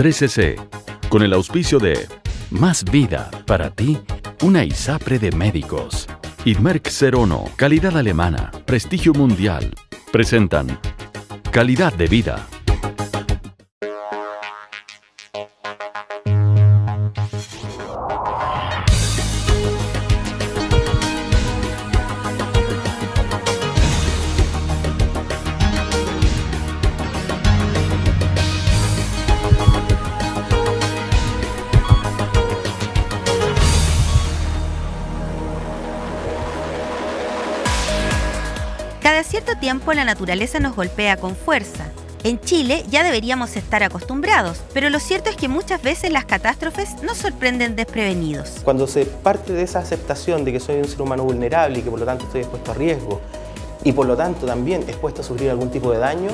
13C, con el auspicio de Más Vida para ti, una ISAPRE de médicos. Y Merck Serono, calidad alemana, prestigio mundial. Presentan Calidad de Vida. Cada cierto tiempo la naturaleza nos golpea con fuerza. En Chile ya deberíamos estar acostumbrados, pero lo cierto es que muchas veces las catástrofes nos sorprenden desprevenidos. Cuando se parte de esa aceptación de que soy un ser humano vulnerable y que por lo tanto estoy expuesto a riesgo y por lo tanto también expuesto a sufrir algún tipo de daño,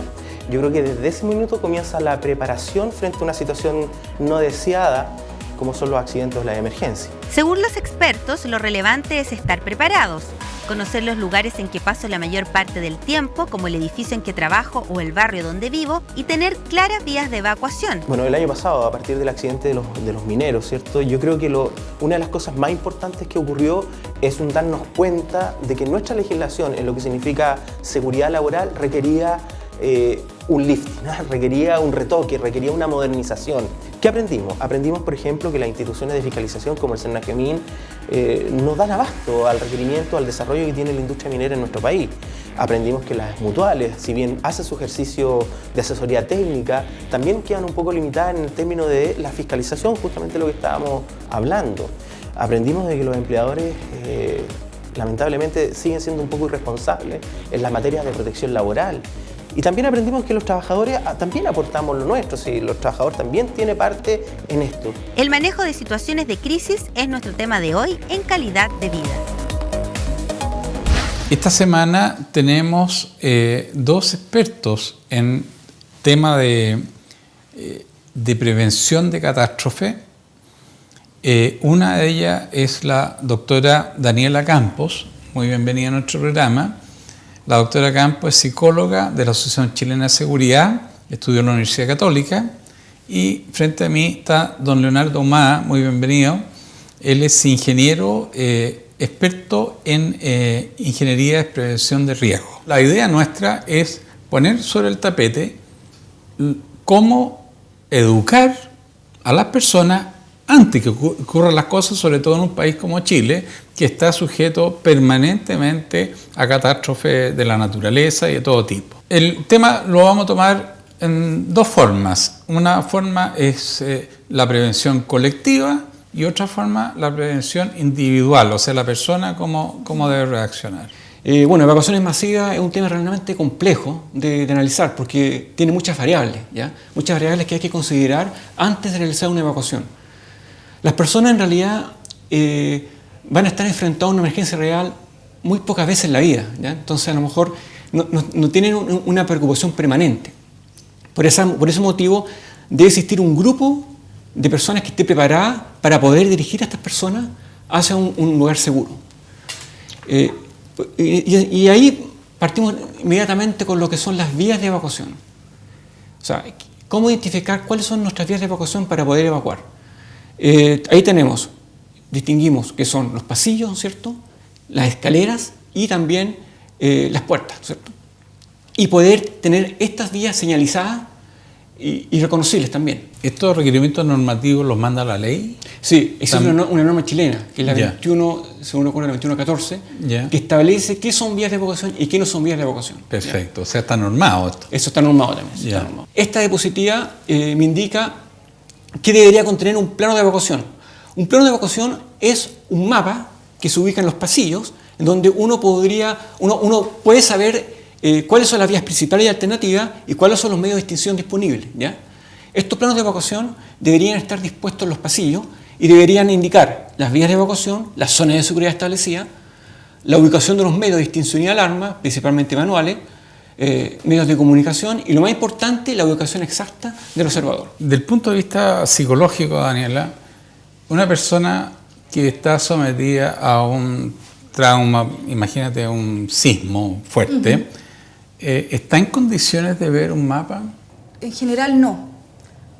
yo creo que desde ese minuto comienza la preparación frente a una situación no deseada como son los accidentes o las emergencias. Según los expertos, lo relevante es estar preparados, conocer los lugares en que paso la mayor parte del tiempo, como el edificio en que trabajo o el barrio donde vivo, y tener claras vías de evacuación. Bueno, el año pasado, a partir del accidente de los mineros, ¿cierto? Yo creo que una de las cosas más importantes que ocurrió es darnos cuenta de que nuestra legislación, en lo que significa seguridad laboral, requería un lifting, ¿no? Requería un retoque, requería una modernización. ¿Qué aprendimos? Aprendimos, por ejemplo, que las instituciones de fiscalización como el Senacmin no dan abasto al requerimiento, al desarrollo que tiene la industria minera en nuestro país. Aprendimos que las mutuales, si bien hacen su ejercicio de asesoría técnica, también quedan un poco limitadas en el término de la fiscalización, justamente lo que estábamos hablando. Aprendimos de que los empleadores lamentablemente siguen siendo un poco irresponsables en las materias de protección laboral. Y también aprendimos que los trabajadores también aportamos lo nuestro, sí, los trabajadores también tienen parte en esto. El manejo de situaciones de crisis es nuestro tema de hoy en Calidad de Vida. Esta semana tenemos dos expertos en tema de prevención de catástrofe. Una de ellas es la doctora Daniela Campos. Muy bienvenida a nuestro programa. La doctora Campos es psicóloga de la Asociación Chilena de Seguridad, estudió en la Universidad Católica, y frente a mí está don Leonardo Humada, muy bienvenido. Él es ingeniero experto en ingeniería de prevención de riesgo. La idea nuestra es poner sobre el tapete cómo educar a las personas antes que ocurran las cosas, sobre todo en un país como Chile, que está sujeto permanentemente a catástrofes de la naturaleza y de todo tipo. El tema lo vamos a tomar en dos formas. Una forma es la prevención colectiva y otra forma la prevención individual, o sea, la persona cómo debe reaccionar. Bueno, evacuaciones masivas es un tema realmente complejo de analizar porque tiene muchas variables, ¿ya? Muchas variables que hay que considerar antes de realizar una evacuación. Las personas en realidad van a estar enfrentadas a una emergencia real muy pocas veces en la vida, ¿ya? Entonces a lo mejor no tienen una preocupación permanente. Por ese motivo debe existir un grupo de personas que esté preparada para poder dirigir a estas personas hacia un lugar seguro. Y ahí partimos inmediatamente con lo que son las vías de evacuación. O sea, cómo identificar cuáles son nuestras vías de evacuación para poder evacuar. Ahí distinguimos que son los pasillos, ¿cierto? Las escaleras y también las puertas, ¿cierto? Y poder tener estas vías señalizadas y reconocibles también. ¿Estos requerimientos normativos los manda la ley? Sí, esa es una norma chilena, que es la 21, según recuerdo, la 2114, que establece qué son vías de evacuación y qué no son vías de evacuación. Perfecto, o sea, está normado esto. Eso está normado también. Está normado. Esta diapositiva me indica qué debería contener un plano de evacuación. Un plano de evacuación es un mapa que se ubica en los pasillos, en donde uno puede saber cuáles son las vías principales y alternativas y cuáles son los medios de extinción disponibles, ¿ya? Estos planos de evacuación deberían estar dispuestos en los pasillos y deberían indicar las vías de evacuación, las zonas de seguridad establecidas, la ubicación de los medios de extinción y alarma, principalmente manuales, medios de comunicación y, lo más importante, la ubicación exacta del observador. Del punto de vista psicológico, Daniela, una persona que está sometida a un trauma, imagínate un sismo fuerte, ¿está en condiciones de ver un mapa? En general no.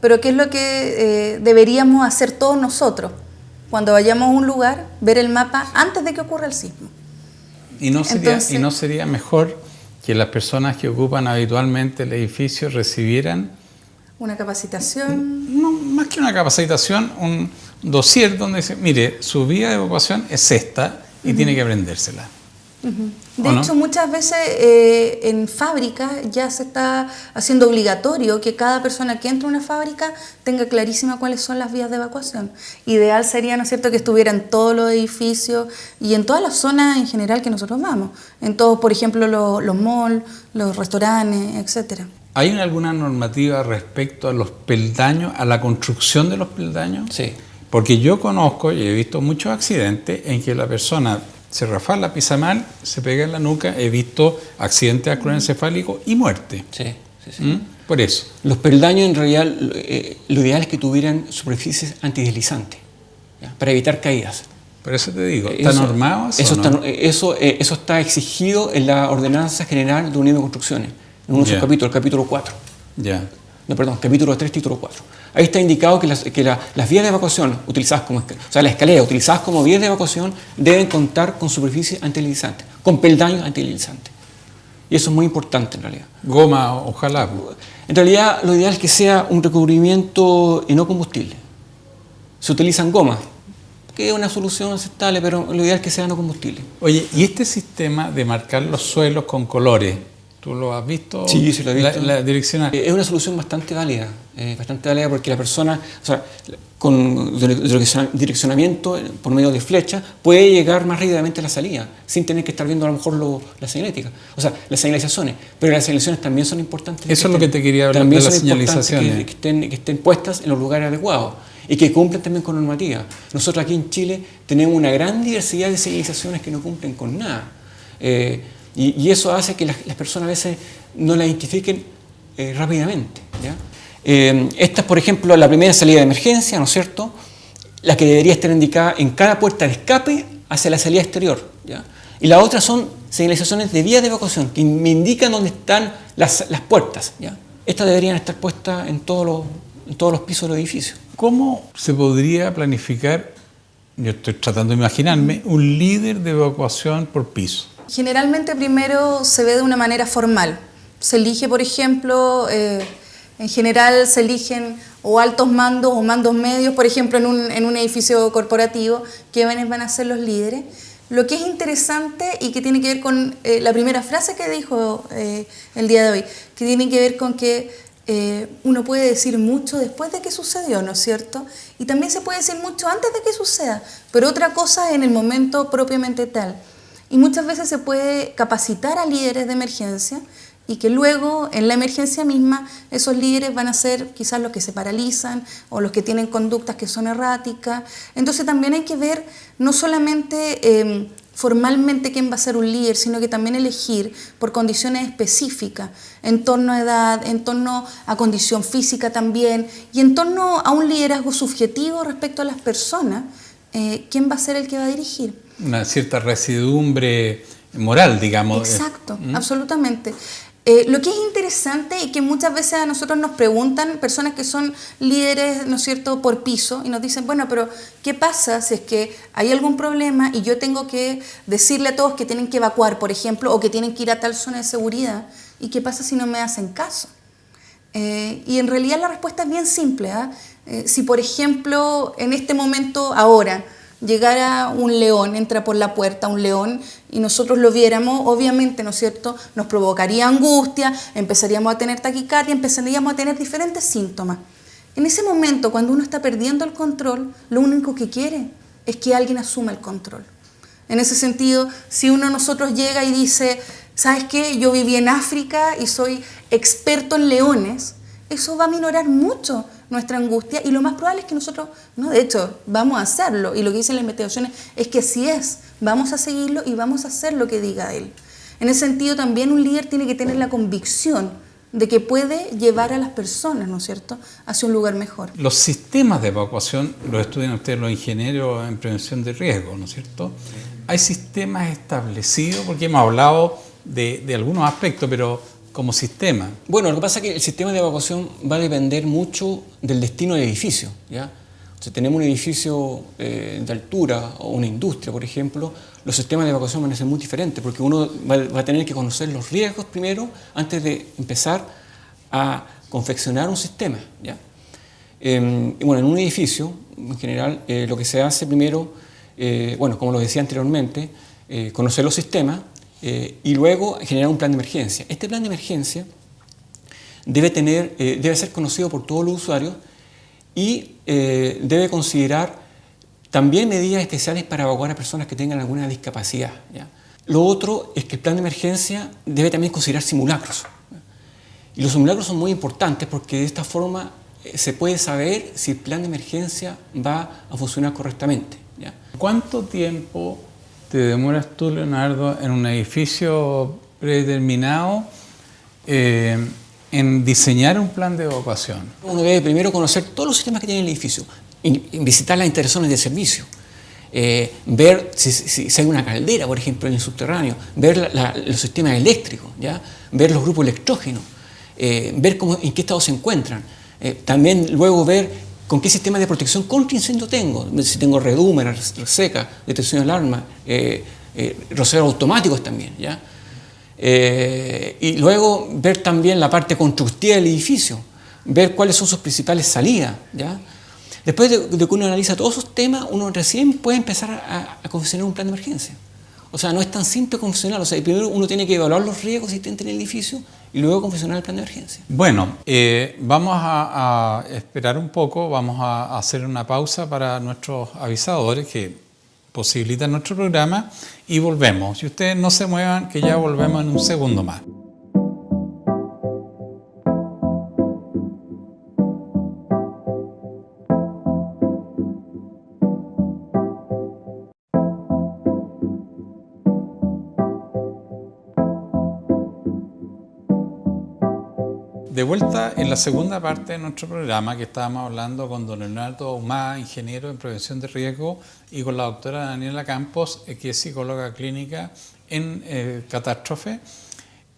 pero ¿qué es lo que deberíamos hacer todos nosotros? Cuando vayamos a un lugar, ver el mapa antes de que ocurra el sismo. ¿Y no sería mejor que las personas que ocupan habitualmente el edificio recibieran una capacitación? No, más que una capacitación, un dossier donde dice, mire, su vía de evacuación es esta y tiene que aprendérsela. De hecho, muchas veces en fábricas ya se está haciendo obligatorio que cada persona que entra a una fábrica tenga clarísima cuáles son las vías de evacuación. Ideal sería, ¿no es cierto?, que estuviera en todos los edificios y en todas las zonas en general que nosotros vamos. En todos, por ejemplo, los malls, los restaurantes, etcétera. ¿Hay alguna normativa respecto a los peldaños, a la construcción de los peldaños? Sí. Porque yo conozco y he visto muchos accidentes en que la persona se rafala, pisa mal, se pega en la nuca. He visto accidentes acroencefálicos y muerte. Sí, sí, sí. Por eso. Los peldaños, en realidad, lo ideal es que tuvieran superficies antideslizantes, ¿ya? Para evitar caídas. Por eso te digo, ¿está normado eso? Eso está exigido en la Ordenanza General de Unión de Construcciones, en uno de sus capítulos, el capítulo 4. Ya. No, perdón, capítulo 3, título 4. Ahí está indicado que las vías de evacuación utilizadas como, las escaleras utilizadas como vías de evacuación deben contar con superficies antideslizantes, con peldaños antideslizantes. Y eso es muy importante en realidad. Goma, ojalá. En realidad, lo ideal es que sea un recubrimiento no combustible. Se utilizan gomas, que es una solución aceptable, pero lo ideal es que sea no combustible. Oye, ¿y este sistema de marcar los suelos con colores? ¿Tú lo has visto? Sí, sí lo he visto. La direccional. Es una solución bastante válida porque la persona, o sea, con direccionamiento por medio de flechas, puede llegar más rápidamente a la salida, sin tener que estar viendo a lo mejor la señalética. O sea, las señalizaciones. Pero las señalizaciones también son importantes. Eso es lo que te quería hablar, de las señalizaciones. Que estén puestas en los lugares adecuados y que cumplan también con normativa. Nosotros aquí en Chile tenemos una gran diversidad de señalizaciones que no cumplen con nada. Y eso hace que las personas a veces no la identifiquen rápidamente, ¿ya? Esta es, por ejemplo, la primera salida de emergencia, ¿no es cierto? La que debería estar indicada en cada puerta de escape hacia la salida exterior, ¿ya? Y la otra son señalizaciones de vías de evacuación que me indican dónde están las puertas, ¿ya? Estas deberían estar puestas en todos los pisos del edificio. ¿Cómo se podría planificar, yo estoy tratando de imaginarme, un líder de evacuación por piso? Generalmente primero se ve de una manera formal. Se elige, por ejemplo, en general se eligen o altos mandos o mandos medios, por ejemplo, en un edificio corporativo, que van a ser los líderes. Lo que es interesante y que tiene que ver con la primera frase que dijo el día de hoy, que tiene que ver con que uno puede decir mucho después de que sucedió, ¿no es cierto? Y también se puede decir mucho antes de que suceda, pero otra cosa en el momento propiamente tal. Y muchas veces se puede capacitar a líderes de emergencia y que luego, en la emergencia misma, esos líderes van a ser quizás los que se paralizan o los que tienen conductas que son erráticas. Entonces también hay que ver no solamente formalmente quién va a ser un líder, sino que también elegir por condiciones específicas, en torno a edad, en torno a condición física también, y en torno a un liderazgo subjetivo respecto a las personas, quién va a ser el que va a dirigir. Una cierta residumbre moral, digamos. Exacto, absolutamente. Lo que es interesante y que muchas veces a nosotros nos preguntan personas que son líderes, ¿no es cierto?, por piso, y nos dicen, bueno, pero ¿qué pasa si es que hay algún problema y yo tengo que decirle a todos que tienen que evacuar, por ejemplo, o que tienen que ir a tal zona de seguridad? ¿Y qué pasa si no me hacen caso? Y en realidad la respuesta es bien simple, ¿eh? Si, por ejemplo, en este momento, ahora, llegara un león, entra por la puerta un león y nosotros lo viéramos, obviamente, ¿no es cierto?, nos provocaría angustia, empezaríamos a tener taquicardia, empezaríamos a tener diferentes síntomas. En ese momento, cuando uno está perdiendo el control, lo único que quiere es que alguien asuma el control. En ese sentido, si nosotros llega y dice, ¿sabes qué? Yo viví en África y soy experto en leones, eso va a minorar mucho nuestra angustia y lo más probable es que nosotros, no, de hecho, vamos a hacerlo. Y lo que dicen las investigaciones es que así es, vamos a seguirlo y vamos a hacer lo que diga él. En ese sentido, también un líder tiene que tener la convicción de que puede llevar a las personas, ¿no es cierto?, hacia un lugar mejor. Los sistemas de evacuación los estudian ustedes los ingenieros en prevención de riesgo, ¿no es cierto? ¿Hay sistemas establecidos? Porque hemos hablado de algunos aspectos, pero como sistema? Bueno, lo que pasa es que el sistema de evacuación va a depender mucho del destino del edificio, ¿ya? Si tenemos un edificio de altura o una industria, por ejemplo, los sistemas de evacuación van a ser muy diferentes porque uno va a tener que conocer los riesgos primero antes de empezar a confeccionar un sistema, ¿ya? Y bueno, en un edificio, en general, lo que se hace primero, bueno, como lo decía anteriormente, conocer los sistemas y luego generar un plan de emergencia. Este plan de emergencia debe ser conocido por todos los usuarios y debe considerar también medidas especiales para evacuar a personas que tengan alguna discapacidad, ¿ya? Lo otro es que el plan de emergencia debe también considerar simulacros. Y los simulacros son muy importantes porque de esta forma se puede saber si el plan de emergencia va a funcionar correctamente, ¿ya? ¿Cuánto tiempo te demoras tú, Leonardo, en un edificio predeterminado en diseñar un plan de evacuación? Uno debe primero conocer todos los sistemas que tiene el edificio, visitar las instalaciones de servicio, ver si hay una caldera, por ejemplo, en el subterráneo, ver los sistemas eléctricos, ¿ya? Ver los grupos electrógenos, ver en qué estado se encuentran. También luego ver con qué sistema de protección contra incendio tengo, si tengo redúmera, reseca, detección de alarma, rociadores automáticos también, ¿ya? Y luego ver también la parte constructiva del edificio, ver cuáles son sus principales salidas, ¿ya? Después de que uno analiza todos esos temas, uno recién puede empezar a confeccionar un plan de emergencia. O sea, no es tan simple confeccionar, o sea, primero uno tiene que evaluar los riesgos existentes en el edificio y luego confeccionar el plan de emergencia. Bueno, vamos a esperar un poco, vamos a hacer una pausa para nuestros avisadores que posibilitan nuestro programa y volvemos. Y ustedes no se muevan, que ya volvemos en un segundo más. De vuelta en la segunda parte de nuestro programa, que estábamos hablando con don Leonardo Ahumada, ingeniero en prevención de riesgo, y con la doctora Daniela Campos, que es psicóloga clínica en catástrofe.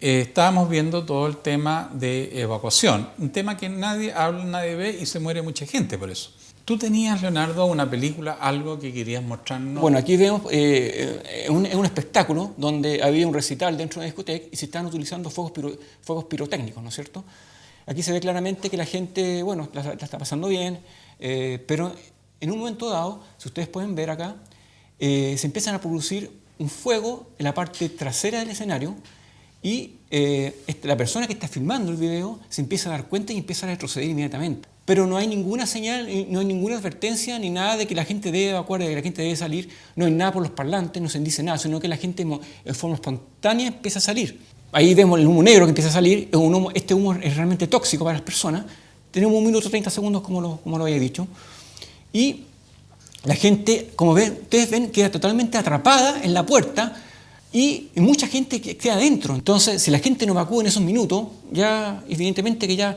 Estábamos viendo todo el tema de evacuación, un tema que nadie habla, nadie ve y se muere mucha gente por eso. ¿Tú tenías, Leonardo, una película, algo que querías mostrarnos? Bueno, aquí vemos un espectáculo donde había un recital dentro de una discoteca y se estaban utilizando fuegos pirotécnicos, ¿no es cierto? Aquí se ve claramente que la gente, bueno, la está pasando bien, pero en un momento dado, si ustedes pueden ver acá, se empiezan a producir un fuego en la parte trasera del escenario y la persona que está filmando el video se empieza a dar cuenta y empieza a retroceder inmediatamente. Pero no hay ninguna señal, no hay ninguna advertencia ni nada de que la gente debe evacuar, de que la gente debe salir, no hay nada por los parlantes, no se dice nada, sino que la gente de forma espontánea empieza a salir. Ahí vemos el humo negro que empieza a salir, este humo es realmente tóxico para las personas. Tenemos 1 minuto 30 segundos, como lo había dicho. Y la gente, como ustedes ven, queda totalmente atrapada en la puerta y mucha gente queda adentro. Entonces, si la gente no evacúa en esos minutos, ya evidentemente que ya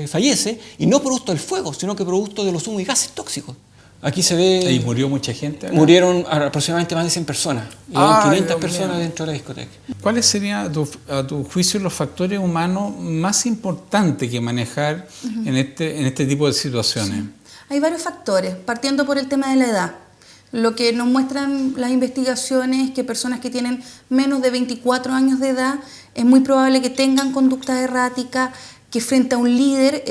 fallece, y no producto del fuego, sino que producto de los humos y gases tóxicos. Aquí se ve... ¿Y murió mucha gente acá? Murieron aproximadamente más de 100 personas. Y hay 500 personas dentro de la discoteca. ¿Cuáles serían, a tu juicio, los factores humanos más importantes que manejar en este tipo de situaciones? Sí. Hay varios factores, partiendo por el tema de la edad. Lo que nos muestran las investigaciones es que personas que tienen menos de 24 años de edad es muy probable que tengan conductas erráticas, que frente a un líder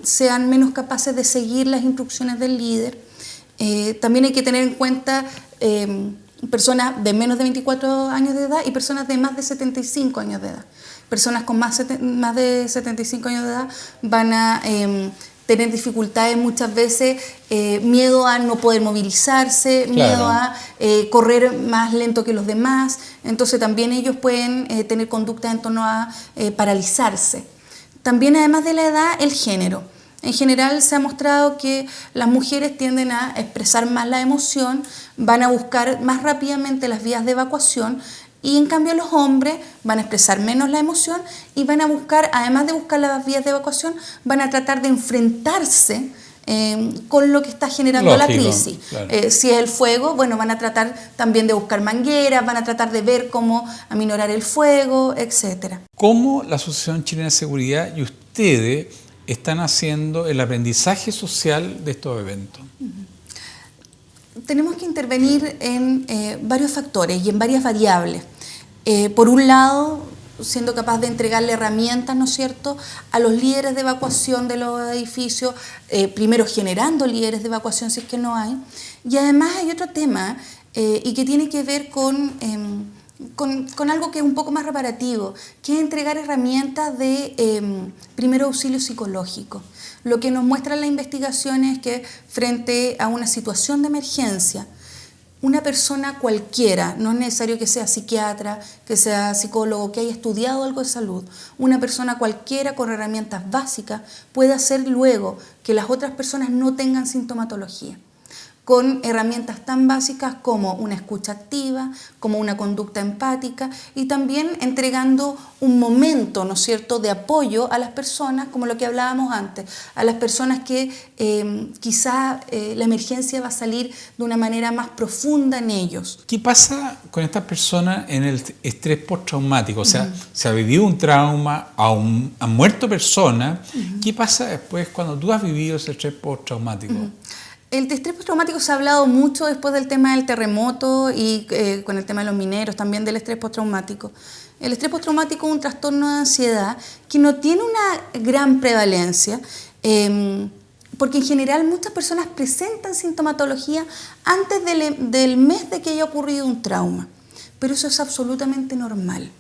sean menos capaces de seguir las instrucciones del líder. También hay que tener en cuenta personas de menos de 24 años de edad y personas de más de 75 años de edad. Personas con más de 75 años de edad van a tener dificultades muchas veces, miedo a no poder movilizarse, claro, miedo a correr más lento que los demás. Entonces también ellos pueden tener conductas en torno a paralizarse. También, además de la edad, el género. En general se ha mostrado que las mujeres tienden a expresar más la emoción, van a buscar más rápidamente las vías de evacuación, y en cambio los hombres van a expresar menos la emoción y van a buscar, además de buscar las vías de evacuación, van a tratar de enfrentarse con lo que está generando la Lógico, crisis. claro. Si es el fuego, bueno, van a tratar también de buscar mangueras, van a tratar de ver cómo aminorar el fuego, etcétera. ¿Cómo la Asociación Chilena de Seguridad y ustedes están haciendo el aprendizaje social de estos eventos? Tenemos que intervenir en varios factores y en varias variables. Por un lado, siendo capaz de entregarle herramientas, ¿no es cierto?, a los líderes de evacuación de los edificios, primero generando líderes de evacuación si es que no hay. Y además hay otro tema y que tiene que ver con algo que es un poco más reparativo, que es entregar herramientas de primero auxilio psicológico. Lo que nos muestran las investigaciones es que frente a una situación de emergencia, una persona cualquiera, no es necesario que sea psiquiatra, que sea psicólogo, que haya estudiado algo de salud, una persona cualquiera con herramientas básicas puede hacer luego que las otras personas no tengan sintomatología, con herramientas tan básicas como una escucha activa, como una conducta empática y también entregando un momento, ¿no es cierto?, de apoyo a las personas, como lo que hablábamos antes, a las personas que quizá la emergencia va a salir de una manera más profunda en ellos. ¿Qué pasa con estas personas en el estrés postraumático? O sea, se ha vivido un trauma, han muerto personas. ¿Qué pasa después cuando tú has vivido ese estrés postraumático? El estrés postraumático se ha hablado mucho después del tema del terremoto y con el tema de los mineros, también del estrés postraumático. El estrés postraumático es un trastorno de ansiedad que no tiene una gran prevalencia, porque en general muchas personas presentan sintomatología antes del mes de que haya ocurrido un trauma, pero eso es absolutamente normal.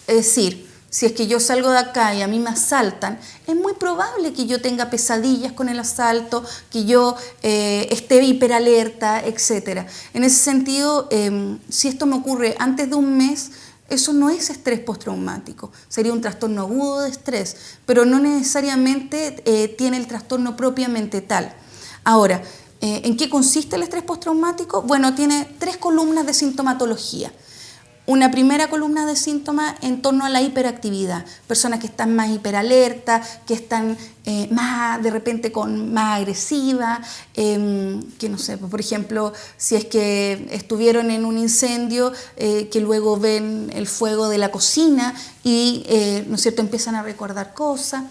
Es decir, si es que yo salgo de acá y a mí me asaltan, es muy probable que yo tenga pesadillas con el asalto, que yo esté hiperalerta, etc. En ese sentido, si esto me ocurre antes de un mes, eso no es estrés postraumático, sería un trastorno agudo de estrés, pero no necesariamente tiene el trastorno propiamente tal. Ahora, ¿en qué consiste el estrés postraumático? Bueno, tiene 3 columnas de sintomatología. Una primera columna de síntomas en torno a la hiperactividad, personas que están más hiperalertas, que están más de repente más agresivas, que no sé, por ejemplo, si es que estuvieron en un incendio, que luego ven el fuego de la cocina y, ¿no es cierto?, empiezan a recordar cosas.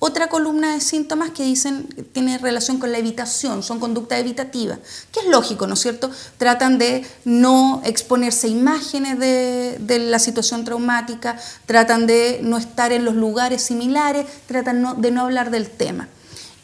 Otra columna de síntomas que dicen que tiene relación con la evitación, son conductas evitativas, que es lógico, ¿no es cierto? Tratan de no exponerse a imágenes de la situación traumática, tratan de no estar en los lugares similares, tratan de no hablar del tema.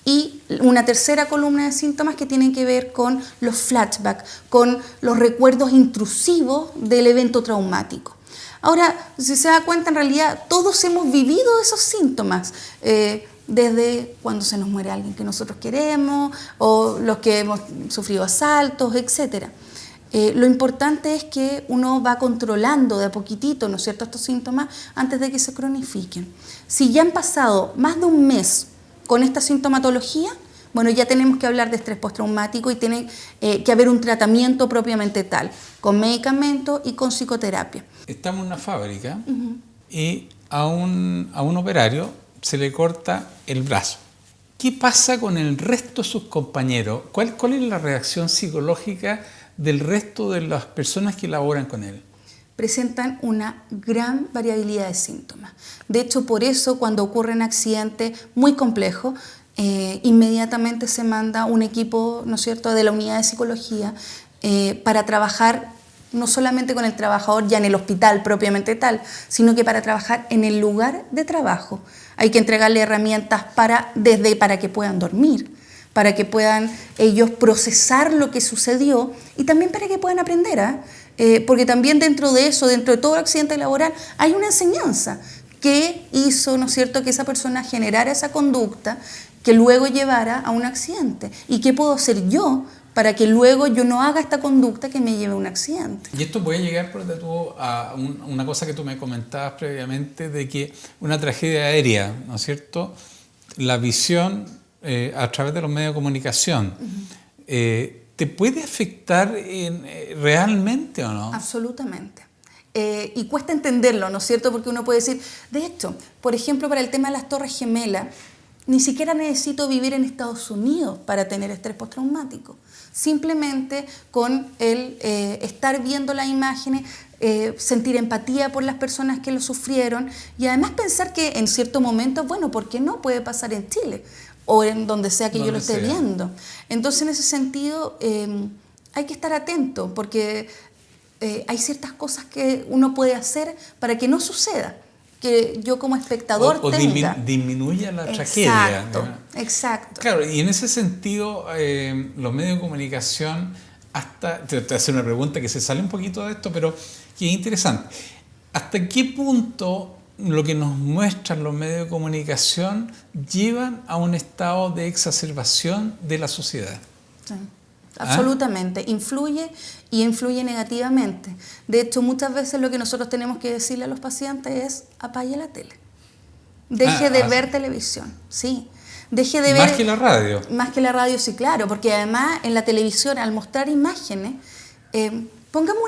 Y una tercera columna de síntomas que tienen que ver con los flashbacks, con los recuerdos intrusivos del evento traumático. Ahora, si se da cuenta, en realidad todos hemos vivido esos síntomas, desde cuando se nos muere alguien que nosotros queremos, o los que hemos sufrido asaltos, etc. Lo importante es que uno va controlando de a poquitito, ¿no es cierto?, estos síntomas antes de que se cronifiquen. Si ya han pasado más de un mes con esta sintomatología, bueno, ya tenemos que hablar de estrés postraumático y tiene que haber un tratamiento propiamente tal, con medicamentos y con psicoterapia. Estamos en una fábrica y a un operario se le corta el brazo. ¿Qué pasa con el resto de sus compañeros? ¿Cuál es la reacción psicológica del resto de las personas que laboran con él? Presentan una gran variabilidad de síntomas. De hecho, por eso cuando ocurren accidentes muy complejos, inmediatamente se manda un equipo, ¿no es cierto?, de la unidad de psicología para trabajar no solamente con el trabajador ya en el hospital propiamente tal, sino que para trabajar en el lugar de trabajo. Hay que entregarle herramientas para que puedan dormir, para que puedan ellos procesar lo que sucedió y también para que puedan aprender, porque también dentro de eso, dentro de todo accidente laboral, hay una enseñanza que hizo, ¿no es cierto?, que esa persona generara esa conducta que luego llevara a un accidente. ¿Y qué puedo hacer yo para que luego yo no haga esta conducta que me lleve a un accidente? Y esto puede llegar a una cosa que tú me comentabas previamente, de que una tragedia aérea, ¿no es cierto?, la visión a través de los medios de comunicación, ¿te puede afectar realmente o no? Absolutamente. Y cuesta entenderlo, ¿no es cierto?, porque uno puede decir, de hecho, por ejemplo, para el tema de las Torres Gemelas, Ni siquiera necesito vivir en Estados Unidos para tener estrés postraumático. Simplemente con el estar viendo las imágenes, sentir empatía por las personas que lo sufrieron y además pensar que en cierto momento, bueno, ¿por qué no puede pasar en Chile? O en donde sea que yo lo esté viendo. Entonces, en ese sentido, hay que estar atento porque hay ciertas cosas que uno puede hacer para que no suceda. Que yo como espectador tenga. Disminuya la tragedia. Exacto. Claro, y en ese sentido, los medios de comunicación, te voy a hacer una pregunta que se sale un poquito de esto, pero que es interesante. ¿Hasta qué punto lo que nos muestran los medios de comunicación llevan a un estado de exacerbación de la sociedad? Sí. Absolutamente, influye y influye negativamente. De hecho, muchas veces lo que nosotros tenemos que decirle a los pacientes es apague la tele. Deje de ver televisión, sí. Deje de ver... Más que la radio. Más que la radio, sí, claro, porque además en la televisión, al mostrar imágenes, pongamos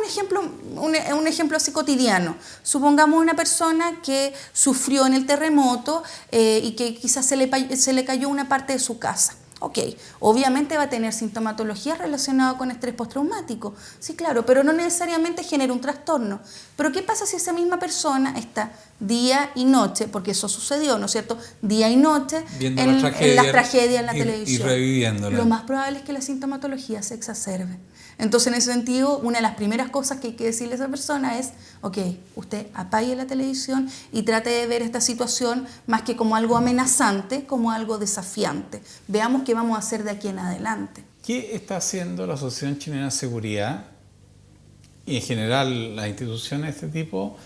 un ejemplo así cotidiano. Supongamos una persona que sufrió en el terremoto y que quizás se le cayó una parte de su casa. Ok, obviamente va a tener sintomatología relacionada con estrés postraumático, sí, claro, pero no necesariamente genera un trastorno. Pero ¿qué pasa si esa misma persona está día y noche, porque eso sucedió, ¿no es cierto?, día y noche en las tragedias en la televisión? Y reviviéndola. Lo más probable es que la sintomatología se exacerbe. Entonces, en ese sentido, una de las primeras cosas que hay que decirle a esa persona es, ok, usted apague la televisión y trate de ver esta situación más que como algo amenazante, como algo desafiante. Veamos qué vamos a hacer de aquí en adelante. ¿Qué está haciendo la Asociación Chilena de Seguridad y en general las instituciones de este tipo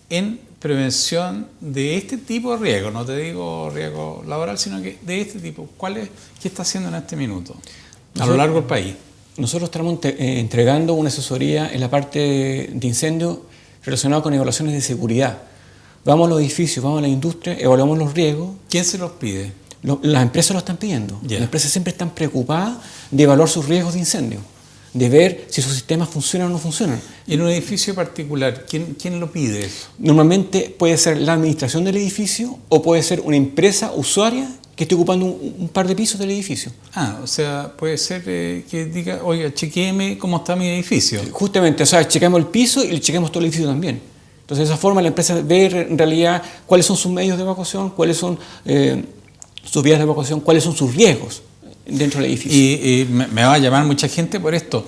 en prevención de este tipo de riesgo? No te digo riesgo laboral, sino que de este tipo. ¿Qué está haciendo en este minuto a lo largo del país? Nosotros estamos entregando una asesoría en la parte de incendio relacionada con evaluaciones de seguridad. Vamos a los edificios, vamos a la industria, evaluamos los riesgos. ¿Quién se los pide? Las empresas lo están pidiendo. Yeah. Las empresas siempre están preocupadas de evaluar sus riesgos de incendio, de ver si sus sistemas funcionan o no funcionan. ¿Y en un edificio particular, quién lo pide eso? Normalmente puede ser la administración del edificio o puede ser una empresa usuaria que esté ocupando un par de pisos del edificio. O sea, puede ser que diga, oiga, chequéeme cómo está mi edificio. Justamente, o sea, chequeamos el piso y le chequeamos todo el edificio también. Entonces, de esa forma la empresa ve en realidad cuáles son sus medios de evacuación, cuáles son sus vías de evacuación, cuáles son sus riesgos dentro del edificio. Y me va a llamar mucha gente por esto.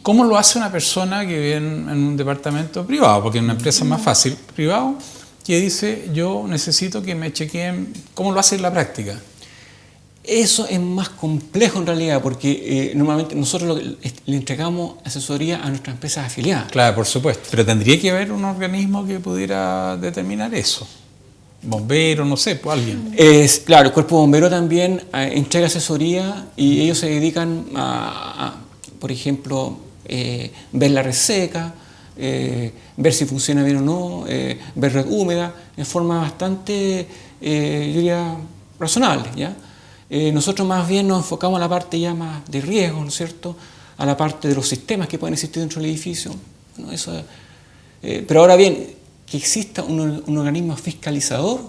¿Cómo lo hace una persona que vive en un departamento privado? Porque en una empresa es más fácil, privado, que dice, yo necesito que me chequeen. ¿Cómo lo hace en la práctica? Eso es más complejo en realidad, porque normalmente nosotros le entregamos asesoría a nuestras empresas afiliadas. Claro, por supuesto. Pero tendría que haber un organismo que pudiera determinar eso. Bombero, no sé, pues alguien. Claro, el cuerpo bombero también entrega asesoría y ellos se dedican a por ejemplo, ver la red seca, ver si funciona bien o no, ver red húmeda, en forma bastante, yo diría, razonable, ¿ya? Nosotros más bien nos enfocamos a la parte ya más de riesgo, ¿no es cierto?, a la parte de los sistemas que pueden existir dentro del edificio. ¿No? Pero ahora bien, que exista un organismo fiscalizador,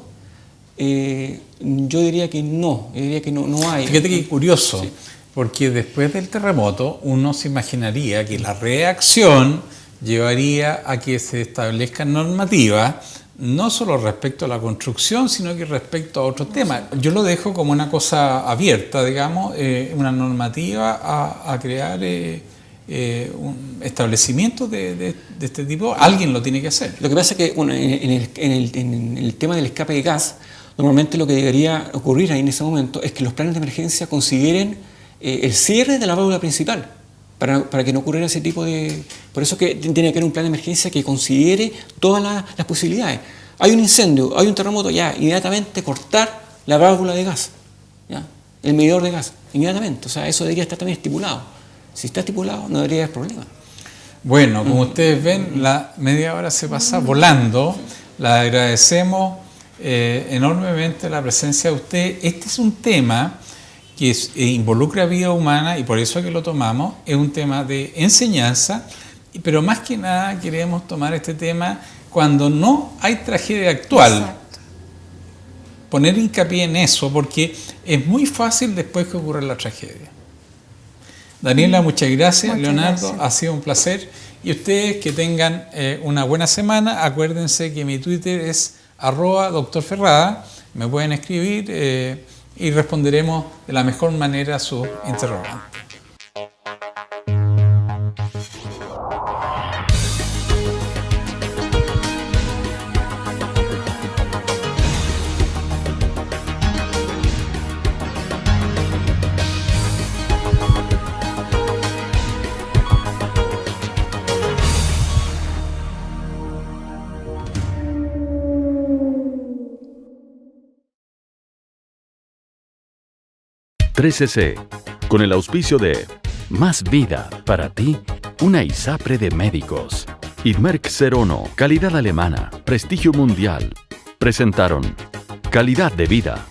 yo diría que no, no hay. Fíjate que curioso, sí. Porque después del terremoto uno se imaginaría que la reacción llevaría a que se establezcan normativas, no solo respecto a la construcción, sino que respecto a otros temas. Yo lo dejo como una cosa abierta, digamos, una normativa a crear un establecimiento de este tipo. Alguien lo tiene que hacer. Lo que pasa es que bueno, en el tema del escape de gas, normalmente lo que debería ocurrir ahí en ese momento es que los planes de emergencia consideren el cierre de la válvula principal para que no ocurriera ese tipo de... Por eso que tiene que haber un plan de emergencia que considere todas las posibilidades. Hay un incendio, hay un terremoto, ya, inmediatamente cortar la válvula de gas, ya, el medidor de gas, inmediatamente. O sea, eso debería estar también estipulado. Si está estipulado, no debería haber problema. Bueno, como ustedes ven, la media hora se pasa volando. Le agradecemos enormemente la presencia de usted. Este es un tema que involucra vida humana y por eso que lo tomamos. Es un tema de enseñanza, pero más que nada queremos tomar este tema cuando no hay tragedia actual. Exacto. poner hincapié en eso, porque es muy fácil después que ocurra la tragedia. Daniela, muchas gracias. Muchas Leonardo, gracias. ha sido un placer. Y ustedes que tengan una buena semana, acuérdense que mi Twitter es @doctorferrada. Me pueden escribir y responderemos de la mejor manera a sus interrogantes. .3cc, con el auspicio de Más Vida para ti, una ISAPRE de médicos. Idmerc 01, calidad alemana, prestigio mundial. Presentaron Calidad de Vida.